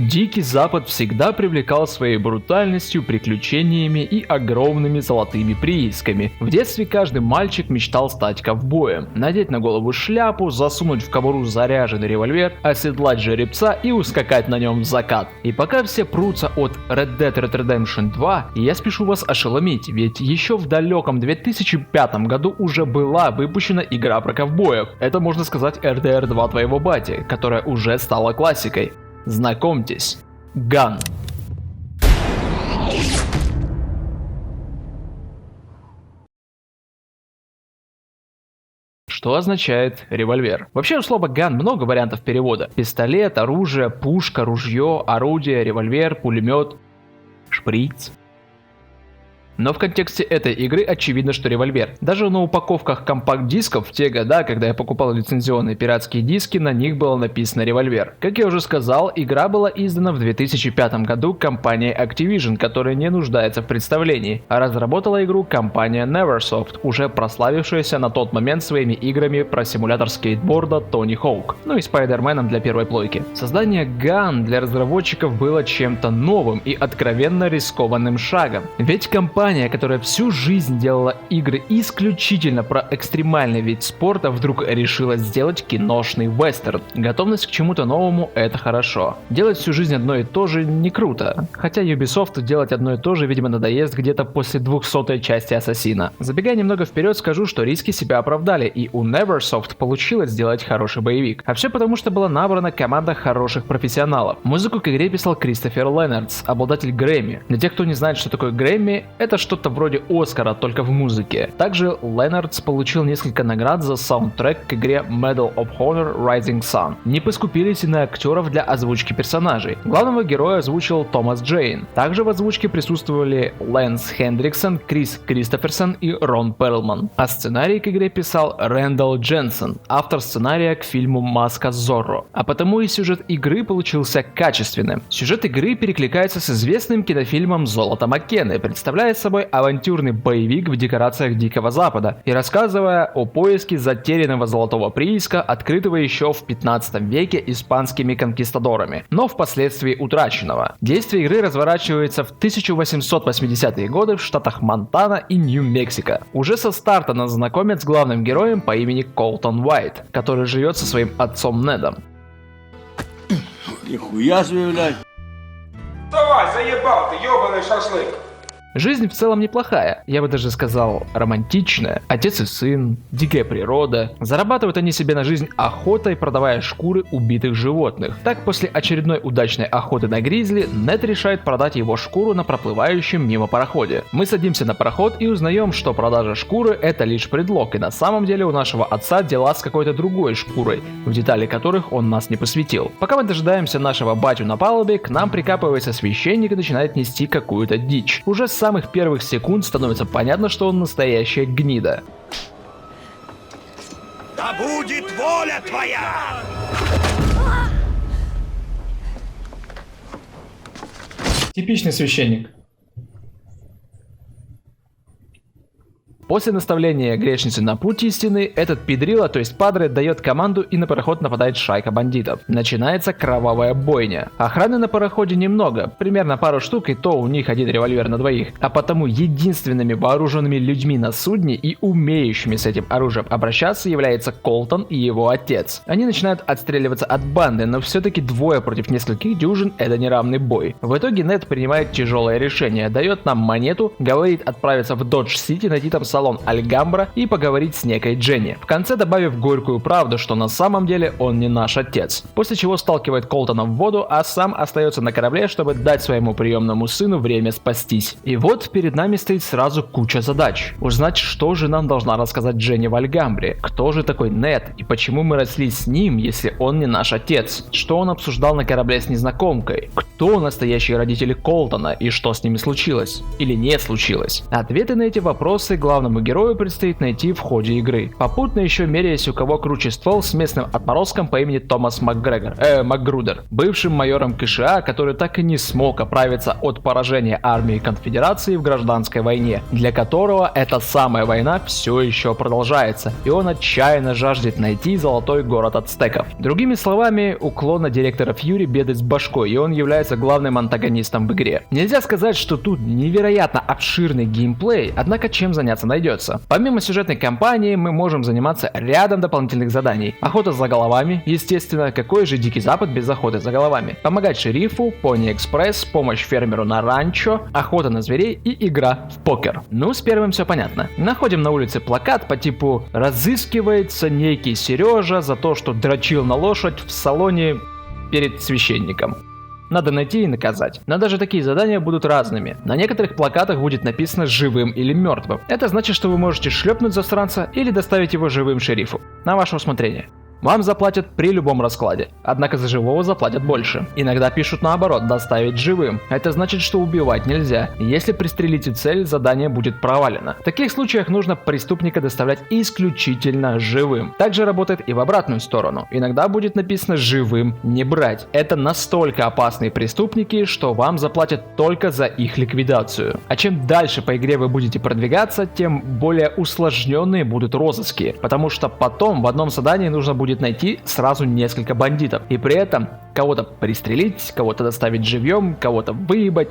Дикий Запад всегда привлекал своей брутальностью, приключениями и огромными золотыми приисками. В детстве каждый мальчик мечтал стать ковбоем, надеть на голову шляпу, засунуть в кобуру заряженный револьвер, оседлать жеребца и ускакать на нем в закат. И пока все прутся от Red Dead Redemption 2, я спешу вас ошеломить, ведь еще в далеком 2005 году уже была выпущена игра про ковбоев. Это, можно сказать, RDR 2 твоего бати, которая уже стала классикой. Знакомьтесь, Ган. Что означает револьвер? Вообще у слова ган много вариантов перевода. Пистолет, оружие, пушка, ружье, орудие, револьвер, пулемет, шприц. Но в контексте этой игры очевидно, что револьвер. Даже на упаковках компакт-дисков в те года, когда я покупал лицензионные пиратские диски, на них было написано револьвер. Как я уже сказал, игра была издана в 2005 году компанией Activision, которая не нуждается в представлении, а разработала игру компания Neversoft, уже прославившаяся на тот момент своими играми про симулятор скейтборда Tony Hawk, ну и Спайдерменом для первой плойки. Создание GAN для разработчиков было чем-то новым и откровенно рискованным шагом, ведь компания, которая всю жизнь делала игры исключительно про экстремальный вид спорта, вдруг решила сделать киношный вестерн. Готовность к чему-то новому — это хорошо. Делать всю жизнь одно и то же не круто. Хотя Ubisoft делать одно и то же, видимо, надоест где-то после 200-й части Ассасина. Забегая немного вперед, скажу, что риски себя оправдали, и у Neversoft получилось сделать хороший боевик. А все потому, что была набрана команда хороших профессионалов. Музыку к игре писал Кристофер Ленардс, обладатель Грэмми. Для тех, кто не знает, что такое Грэмми, это что-то вроде Оскара, только в музыке. Также Ленардс получил несколько наград за саундтрек к игре Medal of Honor Rising Sun. Не поскупились и на актеров для озвучки персонажей. Главного героя озвучил Томас Джейн. Также в озвучке присутствовали Лэнс Хендриксон, Крис Кристоферсон и Рон Перлман. А сценарий к игре писал Рэндалл Дженсен, автор сценария к фильму «Маска Зорро». А потому и сюжет игры получился качественным. Сюжет игры перекликается с известным кинофильмом «Золото Маккены», представляя собой авантюрный боевик в декорациях Дикого Запада и рассказывая о поиске затерянного золотого прииска, открытого еще в 15 веке испанскими конкистадорами, но впоследствии утраченного. Действие игры разворачивается в 1880-е годы в штатах Монтана и Нью-Мексико. Уже со старта нас знакомят с главным героем по имени Колтон Уайт, который живет со своим отцом Недом. Нихуя себе, блядь. Давай, заебал ты, ёбаный шашлык. Жизнь в целом неплохая, я бы даже сказал романтичная. Отец и сын, дикая природа. Зарабатывают они себе на жизнь охотой, продавая шкуры убитых животных. Так, после очередной удачной охоты на гризли, Нед решает продать его шкуру на проплывающем мимо пароходе. Мы садимся на пароход и узнаем, что продажа шкуры — это лишь предлог, и на самом деле у нашего отца дела с какой-то другой шкурой, в детали которых он нас не посвятил. Пока мы дожидаемся нашего батю на палубе, к нам прикапывается священник и начинает нести какую-то дичь. Уже с самых первых секунд становится понятно, что он настоящая гнида. Да будет воля твоя! Типичный священник. После наставления грешницы на путь истины, этот педрила, то есть падре, дает команду, и на пароход нападает шайка бандитов. Начинается кровавая бойня. Охраны на пароходе немного, примерно пару штук, и то у них один револьвер на двоих. А потому единственными вооруженными людьми на судне и умеющими с этим оружием обращаться является Колтон и его отец. Они начинают отстреливаться от банды, но все-таки двое против нескольких дюжин — это неравный бой. В итоге Нед принимает тяжелое решение, дает нам монету, говорит отправиться в Додж-Сити, найти там салон Альгамбра и поговорить с некой Дженни. В конце добавив горькую правду, что на самом деле он не наш отец. После чего сталкивает Колтона в воду, а сам остается на корабле, чтобы дать своему приемному сыну время спастись. И вот перед нами стоит сразу куча задач. Узнать, что же нам должна рассказать Дженни в Альгамбре, кто же такой Нед и почему мы росли с ним, если он не наш отец, что он обсуждал на корабле с незнакомкой, кто настоящие родители Колтона и что с ними случилось или не случилось. Ответы на эти вопросы главному главному герою предстоит найти в ходе игры. Попутно еще меряясь, у кого круче ствол с местным отморозком по имени Томас Макгрудер, бывшим майором КША, который так и не смог оправиться от поражения армии конфедерации в гражданской войне, для которого эта самая война все еще продолжается, и он отчаянно жаждет найти золотой город ацтеков. Другими словами, у клона директора Фьюри беды с башкой, и он является главным антагонистом в игре. Нельзя сказать, что тут невероятно обширный геймплей, однако чем заняться найдется. Помимо сюжетной кампании, мы можем заниматься рядом дополнительных заданий. Охота за головами, естественно, какой же Дикий Запад без охоты за головами. Помогать шерифу, Пони Экспресс, помощь фермеру на ранчо, охота на зверей и игра в покер. Ну, с первым все понятно. Находим на улице плакат по типу «Разыскивается некий Сережа за то, что дрочил на лошадь в салоне перед священником». Надо найти и наказать. Но даже такие задания будут разными. На некоторых плакатах будет написано «живым» или «мертвым». Это значит, что вы можете шлепнуть засранца или доставить его живым шерифу. На ваше усмотрение. Вам заплатят при любом раскладе, однако за живого заплатят больше. Иногда пишут наоборот, доставить живым. Это значит, что убивать нельзя. Если пристрелите цель, задание будет провалено. В таких случаях нужно преступника доставлять исключительно живым. Также работает и в обратную сторону. Иногда будет написано «живым не брать». Это настолько опасные преступники, что вам заплатят только за их ликвидацию. А чем дальше по игре вы будете продвигаться, тем более усложненные будут розыски. Потому что потом в одном задании нужно будет найти сразу несколько бандитов. И при этом кого-то пристрелить, кого-то доставить живьем, кого-то выебать.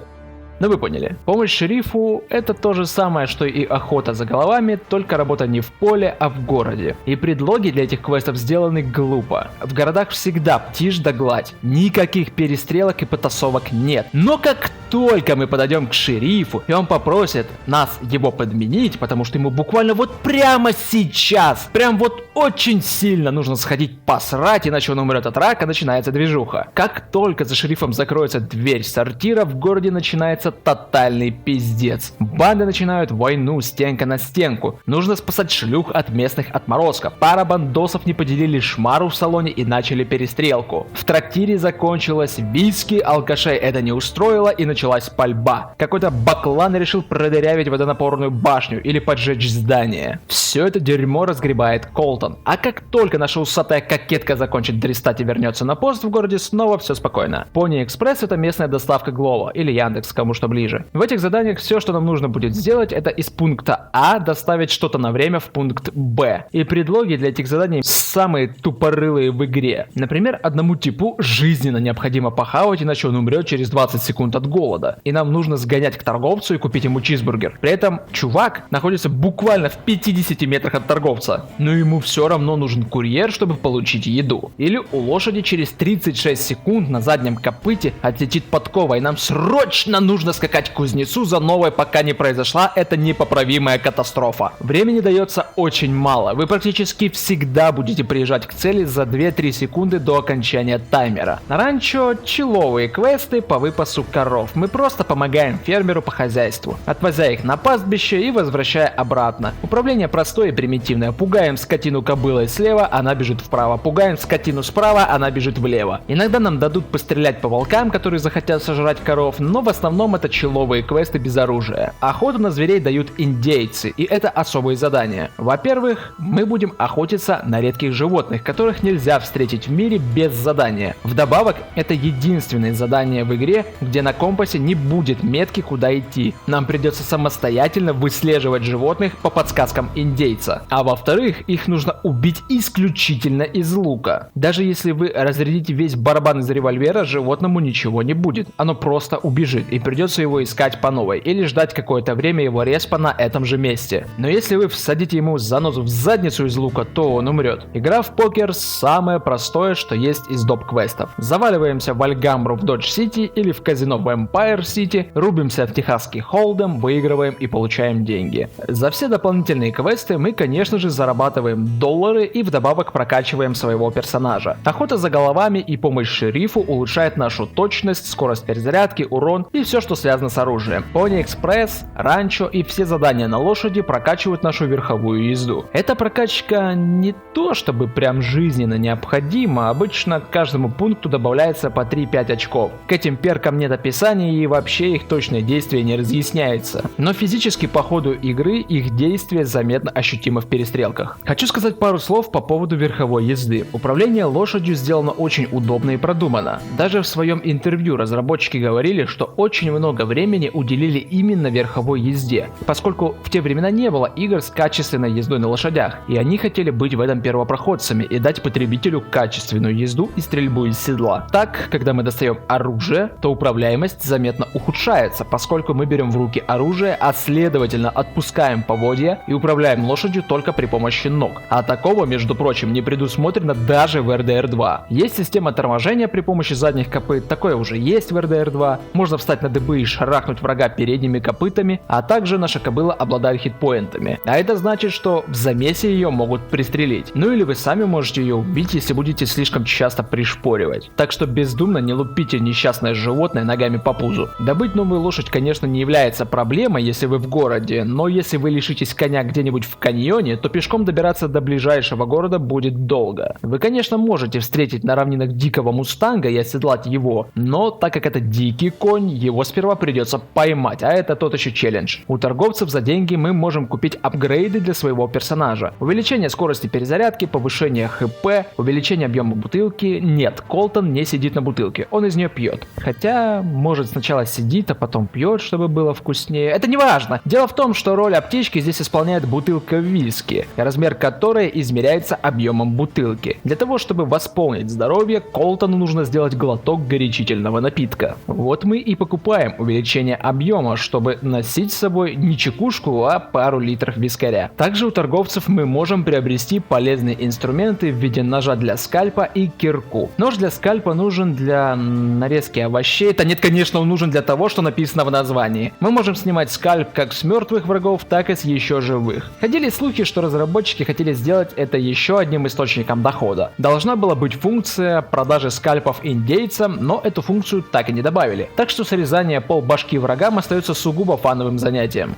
Ну вы поняли. Помощь шерифу — это то же самое, что и охота за головами, только работа не в поле, а в городе. И предлоги для этих квестов сделаны глупо. В городах всегда тишь да гладь. Никаких перестрелок и потасовок нет. Но как только мы подойдем к шерифу, и он попросит нас его подменить, потому что ему буквально вот прямо сейчас, прям вот очень сильно нужно сходить посрать, иначе он умрет от рака, начинается движуха. Как только за шерифом закроется дверь сортира, в городе начинается тотальный пиздец. Банды начинают войну стенка на стенку. Нужно спасать шлюх от местных отморозков. Пара бандосов не поделили шмару в салоне и начали перестрелку. В трактире закончилось виски, алкашей это не устроило и началась пальба. Какой-то баклан решил продырявить водонапорную башню или поджечь здание. Все это дерьмо разгребает Колтон. А как только наша усатая кокетка закончит дрестать и вернется на пост в городе, снова все спокойно. Пони Экспресс — это местная доставка Глова или Яндекс, кому что ближе. В этих заданиях все, что нам нужно будет сделать, это из пункта А доставить что-то на время в пункт Б. И предлоги для этих заданий самые тупорылые в игре. Например, одному типу жизненно необходимо похавать, иначе он умрет через 20 секунд от голода. И нам нужно сгонять к торговцу и купить ему чизбургер. При этом чувак находится буквально в 50 метрах от торговца. Но ему все равно нужен курьер, чтобы получить еду. Или у лошади через 36 секунд на заднем копыте отлетит подкова, и нам срочно нужно скакать к кузнецу за новой, пока не произошла эта непоправимая катастрофа. Времени дается очень мало. Вы практически всегда будете приезжать к цели за 2-3 секунды до окончания таймера. На ранчо чиловые квесты по выпасу коров. Мы просто помогаем фермеру по хозяйству, отвозя их на пастбище и возвращая обратно. Управление простое и примитивное. Пугаем скотину кобылой слева, она бежит вправо. Пугаем скотину справа, она бежит влево. Иногда нам дадут пострелять по волкам, которые захотят сожрать коров, но в основном это человые квесты без оружия. Охоту на зверей дают индейцы, и это особые задания. Во-первых, мы будем охотиться на редких животных, которых нельзя встретить в мире без задания. Вдобавок, это единственное задание в игре, где на компасе не будет метки, куда идти. Нам придется самостоятельно выслеживать животных по подсказкам индейца. А во-вторых, их нужно убить исключительно из лука. Даже если вы разрядите весь барабан из револьвера, животному ничего не будет. Оно просто убежит, и придется его искать по новой, или ждать какое-то время его респа на этом же месте. Но если вы всадите ему занозу в задницу из лука, то он умрет. Игра в покер самое простое, что есть из доп-квестов. Заваливаемся в Альгамбру в Додж-Сити или в казино в Эмпайр-Сити, рубимся в техасский холдем, выигрываем и получаем деньги. За все дополнительные квесты мы, конечно же, зарабатываем доллары и вдобавок прокачиваем своего персонажа. Охота за головами и помощь шерифу улучшает нашу точность, скорость перезарядки, урон и все, что связано с оружием. Пони Экспресс, ранчо и все задания на лошади прокачивают нашу верховую езду. Эта прокачка не то чтобы прям жизненно необходима, обычно к каждому пункту добавляется по 3-5 очков. К этим перкам нет описаний название и вообще их точное действие не разъясняется. Но физически по ходу игры их действие заметно ощутимо в перестрелках. Хочу сказать пару слов по поводу верховой езды. Управление лошадью сделано очень удобно и продумано. Даже в своем интервью разработчики говорили, что очень много времени уделили именно верховой езде, поскольку в те времена не было игр с качественной ездой на лошадях, и они хотели быть в этом первопроходцами и дать потребителю качественную езду и стрельбу из седла. Так, когда мы достаем оружие, то управляемость заметно ухудшается, поскольку мы берем в руки оружие, а следовательно отпускаем поводья и управляем лошадью только при помощи ног. А такого, между прочим, не предусмотрено даже в RDR 2. Есть система торможения при помощи задних копыт, такое уже есть в RDR 2. Можно встать на дыбы и шарахнуть врага передними копытами, а также наша кобыла обладает хитпоинтами. А это значит, что в замесе ее могут пристрелить. Ну или вы сами можете ее убить, если будете слишком часто пришпоривать. Так что бездумно не лупите несчастное животное ногами по пузу. Добыть новую лошадь, конечно, не является проблемой, если вы в городе, но если вы лишитесь коня где-нибудь в каньоне, то пешком добираться до ближайшего города будет долго. Вы, конечно, можете встретить на равнинах дикого мустанга и оседлать его, но так как это дикий конь, его сперва придется поймать, а это тот еще челлендж. У торговцев за деньги мы можем купить апгрейды для своего персонажа. Увеличение скорости перезарядки, повышение хп, увеличение объема бутылки. Нет, Колтон не сидит на бутылке, он из нее пьет. Хотя, может, сначала сидит, а потом пьет, чтобы было вкуснее. Это не важно. Дело в том, что роль аптечки здесь исполняет бутылка виски, размер которой измеряется объемом бутылки. Для того, чтобы восполнить здоровье, Колтону нужно сделать глоток горячительного напитка. Вот мы и покупаем увеличение объема, чтобы носить с собой не чекушку, а пару литров вискаря. Также у торговцев мы можем приобрести полезные инструменты в виде ножа для скальпа и кирку. Нож для скальпа нужен для нарезки овощей. Да нет, конечно, он нужен для того, что написано в названии. Мы можем снимать скальп как с мертвых врагов, так и с еще живых. Ходили слухи, что разработчики хотели сделать это еще одним источником дохода. Должна была быть функция продажи скальпов индейцам, но эту функцию так и не добавили. Так что срезание полбашки врагам остается сугубо фановым занятием.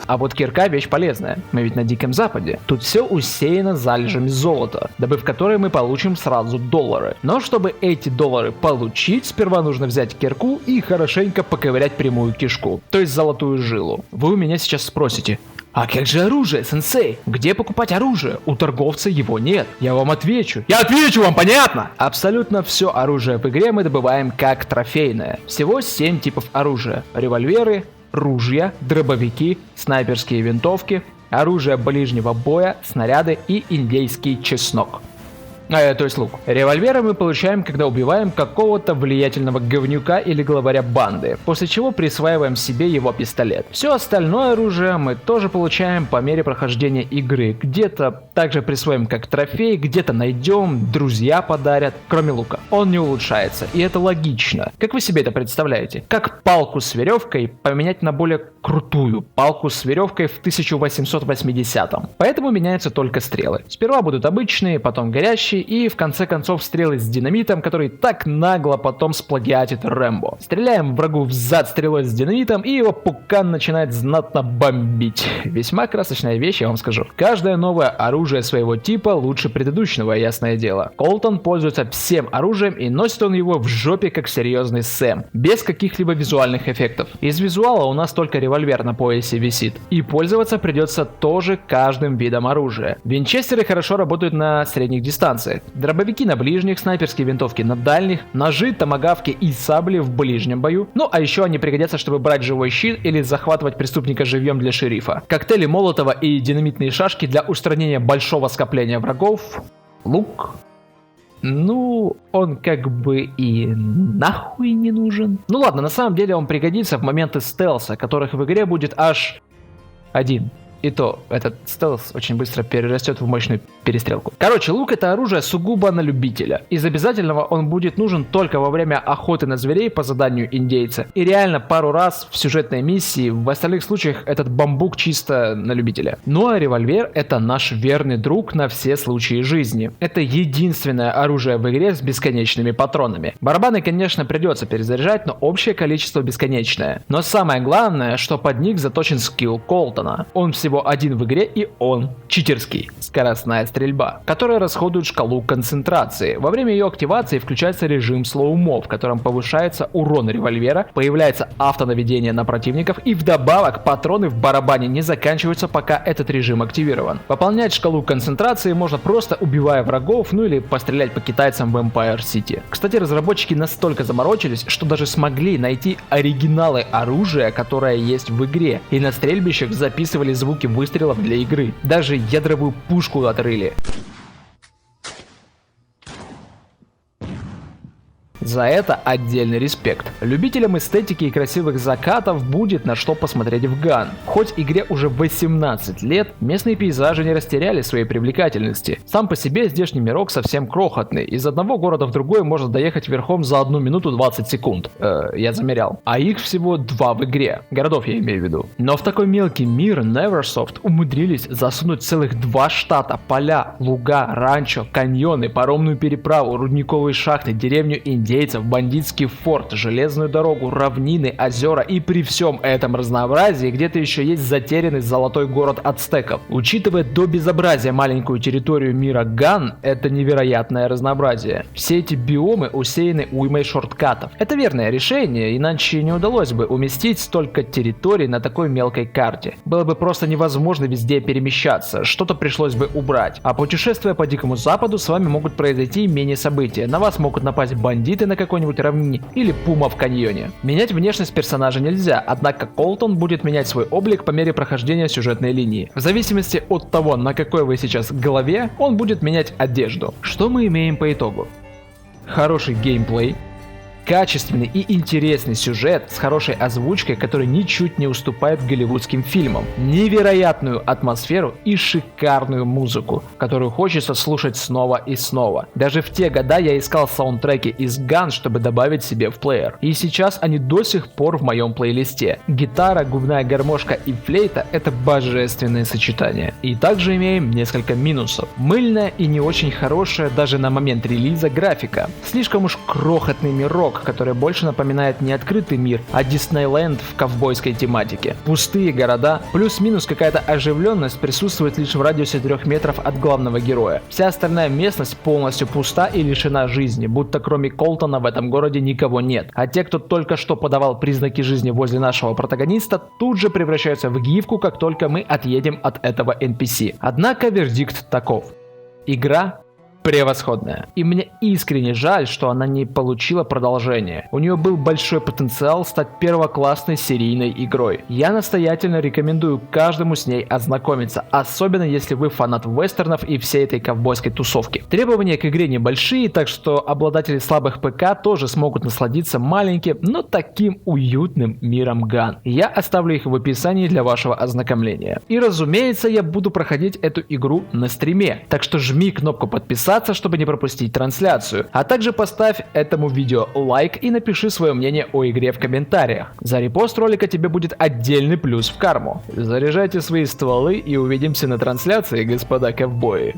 А вот кирка вещь полезная. Мы ведь на Диком Западе. Тут все усеяно залежами золота, добыв которые мы получим сразу доллары. Но чтобы эти доллары получить, сперва нужно взять кирку и хорошенько поковырять прямую кишку, то есть золотую жилу. Вы у меня сейчас спросите: а как же оружие, сенсей? Где покупать оружие? У торговца его нет. Я вам отвечу. Я отвечу вам, понятно? Абсолютно все оружие в игре мы добываем как трофейное. Всего 7 типов оружия. Револьверы, ружья, дробовики, снайперские винтовки, оружие ближнего боя, снаряды и индейский чеснок. То есть лук. Револьверы мы получаем, когда убиваем какого-то влиятельного говнюка или главаря банды, после чего присваиваем себе его пистолет. Все остальное оружие мы тоже получаем по мере прохождения игры. Где-то также присвоим как трофей, где-то найдем, друзья подарят. Кроме лука. Он не улучшается, и это логично. Как вы себе это представляете? Как палку с веревкой поменять на более крутую палку с веревкой в 1880-м? Поэтому меняются только стрелы. Сперва будут обычные, потом горящие, и в конце концов стрелы с динамитом, который так нагло потом сплагиатит Рэмбо. Стреляем врагу в зад стрелой с динамитом, и его пукан начинает знатно бомбить. Весьма красочная вещь, я вам скажу. Каждое новое оружие своего типа лучше предыдущего, ясное дело. Колтон пользуется всем оружием, и носит он его в жопе как серьезный Сэм, без каких-либо визуальных эффектов. Из визуала у нас только револьвер на поясе висит, и пользоваться придется тоже каждым видом оружия. Винчестеры хорошо работают на средних дистанциях, дробовики на ближних, снайперские винтовки на дальних, ножи, томагавки и сабли в ближнем бою. Ну а еще они пригодятся, чтобы брать живой щит или захватывать преступника живьем для шерифа. Коктейли Молотова и динамитные шашки для устранения большого скопления врагов. Лук. Ну, он как бы и нахуй не нужен. Ну ладно, на самом деле он пригодится в моменты стелса, которых в игре будет аж один. И то, этот стелс очень быстро перерастет в мощную перестрелку. Короче, лук — это оружие сугубо на любителя. Из обязательного он будет нужен только во время охоты на зверей по заданию индейца. И реально пару раз в сюжетной миссии, в остальных случаях этот бамбук чисто на любителя. Ну а револьвер — это наш верный друг на все случаи жизни. Это единственное оружие в игре с бесконечными патронами. Барабаны, конечно, придется перезаряжать, но общее количество бесконечное. Но самое главное, что под них заточен скилл Колтона. Он всего всего один в игре, и он читерский. Скоростная стрельба, которая расходует шкалу концентрации. Во время ее активации включается режим слоумо, в котором повышается урон револьвера, появляется автонаведение на противников, и вдобавок патроны в барабане не заканчиваются, пока этот режим активирован. Пополнять шкалу концентрации можно просто убивая врагов, ну или пострелять по китайцам в Empire City. Кстати, разработчики настолько заморочились, что даже смогли найти оригиналы оружия, которое есть в игре, и на стрельбищах записывали звуки выстрелов для игры. Даже ядровую пушку отрыли. За это отдельный респект. Любителям эстетики и красивых закатов будет на что посмотреть в Ган. Хоть игре уже 18 лет, местные пейзажи не растеряли своей привлекательности. Сам по себе здешний мирок совсем крохотный. Из одного города в другой можно доехать верхом за 1 минуту 20 секунд. Я замерял. А их всего 2 в игре. Городов я имею в виду. Но в такой мелкий мир Neversoft умудрились засунуть целых 2 штата: поля, луга, ранчо, каньоны, паромную переправу, рудниковые шахты, деревню индейцев, бандитский форт, железную дорогу, равнины, озера, и при всем этом разнообразии где-то еще есть затерянный золотой город ацтеков. Учитывая до безобразия маленькую территорию мира Ган, это невероятное разнообразие. Все эти биомы усеяны уймой шорткатов. Это верное решение, иначе не удалось бы уместить столько территорий на такой мелкой карте. Было бы просто невозможно везде перемещаться, что-то пришлось бы убрать. А путешествуя по Дикому Западу, с вами могут произойти мини-события. На вас могут напасть бандиты на какой-нибудь равнине или пума в каньоне. Менять внешность персонажа нельзя, однако Колтон будет менять свой облик по мере прохождения сюжетной линии. В зависимости от того, на какой вы сейчас голове, он будет менять одежду. Что мы имеем по итогу? Хороший геймплей, качественный и интересный сюжет с хорошей озвучкой, который ничуть не уступает голливудским фильмам, невероятную атмосферу и шикарную музыку, которую хочется слушать снова и снова. Даже в те года я искал саундтреки из Ган, чтобы добавить себе в плеер. И сейчас они до сих пор в моем плейлисте. Гитара, губная гармошка и флейта — это божественное сочетание. И также имеем несколько минусов. Мыльная и не очень хорошая даже на момент релиза графика. Слишком уж крохотный мирок, который больше напоминает не открытый мир, а Диснейленд в ковбойской тематике. Пустые города, плюс-минус какая-то оживленность присутствует лишь в радиусе 3 метров от главного героя. Вся остальная местность полностью пуста и лишена жизни, будто кроме Колтона в этом городе никого нет. А те, кто только что подавал признаки жизни возле нашего протагониста, тут же превращаются в гифку, как только мы отъедем от этого NPC. Однако вердикт таков. Игра превосходная. И мне искренне жаль, что она не получила продолжения. У нее был большой потенциал стать первоклассной серийной игрой. Я настоятельно рекомендую каждому с ней ознакомиться, особенно если вы фанат вестернов и всей этой ковбойской тусовки. Требования к игре небольшие, так что обладатели слабых ПК тоже смогут насладиться маленьким, но таким уютным миром Ган. Я оставлю их в описании для вашего ознакомления. И разумеется, я буду проходить эту игру на стриме, так что жми кнопку подписаться, чтобы не пропустить трансляцию, а также поставь этому видео лайк и напиши свое мнение о игре в комментариях. За репост ролика тебе будет отдельный плюс в карму. Заряжайте свои стволы и увидимся на трансляции, господа ковбои.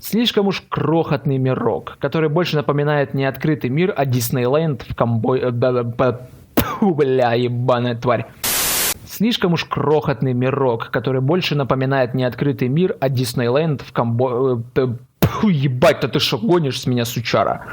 Слишком уж крохотный мирок, который больше напоминает не открытый мир, а Диснейленд в ковбой... Бля, ебаная тварь. Слишком уж крохотный мирок, который больше напоминает не открытый мир, а Диснейленд в ковбой... Ебать, да ты шо гонишь с меня, сучара?